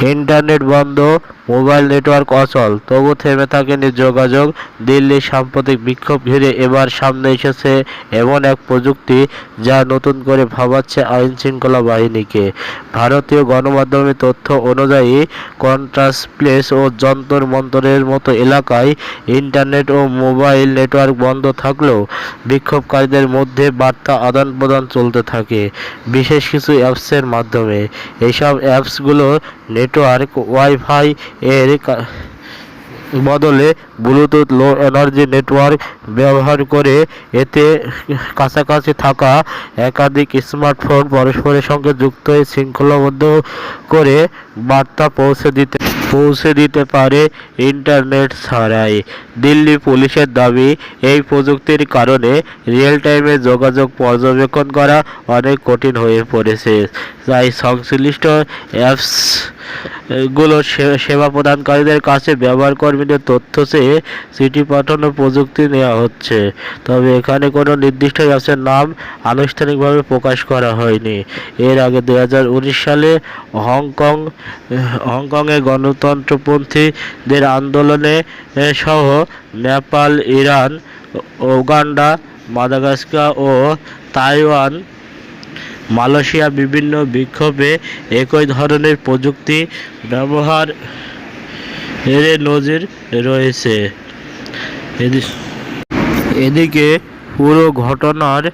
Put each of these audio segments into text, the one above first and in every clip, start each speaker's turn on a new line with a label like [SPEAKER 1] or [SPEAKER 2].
[SPEAKER 1] Internet বন্ধ, mobile network অচল, তবু থেমে থাকেনি যোগাযোগ। দিল্লির সাম্প্রতিক বিক্ষোভ ঘিরে এবার সামনে এসেছে এমন এক প্রযুক্তি যা নতুন করে ভাবাচ্ছে আইনশৃঙ্খলা বাহিনীকে। ভারতীয় গণমাধ্যমের তথ্য অনুযায়ী কন্ট্রাস্ট প্লেস ও যন্তর মন্তরের মতো এলাকায় ইন্টারনেট ও মোবাইল নেটওয়ার্ক বন্ধ থাকলেও বিক্ষোভকারীদের মধ্যে বার্তা আদান প্রদান চলতে থাকে বিশেষ কিছু অ্যাপসের মাধ্যমে। এইসব অ্যাপসগুলো নেটওয়ার্ক ওয়াইফাই এর বদলে ব্লুটুথ লো এনার্জি নেটওয়ার্ক ব্যবহার করে। এতে কাছাকাছি থাকা একাধিক স্মার্টফোন পরস্পরের সঙ্গে যুক্ত হয়ে শৃঙ্খলাবদ্ধ করে বার্তা পৌঁছে দিতে পারে ইন্টারনেট ছাড়াই। দিল্লি পুলিশের দাবি, এই প্রযুক্তির কারণে রিয়েল টাইমে যোগাযোগ পর্যবেক্ষণ করা অনেক কঠিন হয়ে পড়েছে। তাই সংশ্লিষ্ট অ্যাপসগুলো সেবা প্রদানকারীদের কাছে ব্যবহারকর্মীদের তথ্য চেয়ে চিঠি পাঠানোর প্রযুক্তি নেওয়া হচ্ছে। তবে এখানে কোনো নির্দিষ্ট অ্যাপসের নাম আনুষ্ঠানিকভাবে প্রকাশ করা হয়নি। এর আগে 2019 সালে হংকংয়ে গণতন্ত্রপন্থীদের আন্দোলনে সহ নেপাল, ইরান, উগান্ডা, মাদাগাস্কার ও তাইওয়ান, মালয়েশিয়া বিভিন্ন বিক্ষোভে একই ধরনের প্রযুক্তি ব্যবহারের নজির রয়েছে। এদিকে পুরো ঘটনার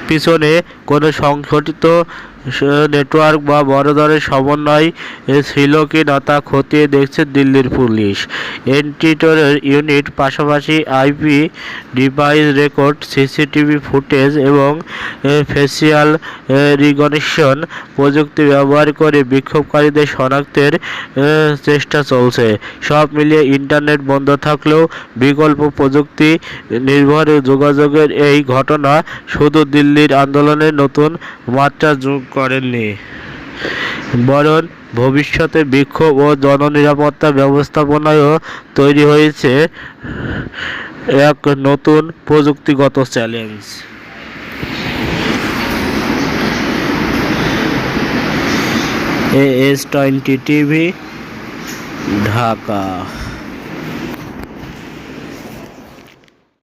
[SPEAKER 1] পিছনে কোনো সংগঠিত নেটওয়ার্ক বা বড় ধরনের সমন্বয় ছিল কি না তা খতিয়ে দেখছে দিল্লির পুলিশ। এনটিটোরের ইউনিট পাশাপাশি IP device record, CCTV footage এবং ফেসিয়াল রিকগনিশন প্রযুক্তি ব্যবহার করে বিক্ষোভকারীদের শনাক্তের চেষ্টা চলছে। সব মিলিয়ে ইন্টারনেট বন্ধ থাকলেও বিকল্প প্রযুক্তি নির্ভর যোগাযোগের এই ঘটনা শুধু দিল্লির আন্দোলনে নতুন মাত্রা যোগ করেনি, বরং ভবিষ্যতে বিক্ষোভ ও জননিরাপত্তা ব্যবস্থাপনায়ও তৈরি হয়েছে এক নতুন প্রযুক্তিগত চ্যালেঞ্জ। AS20 TV, Dhaka.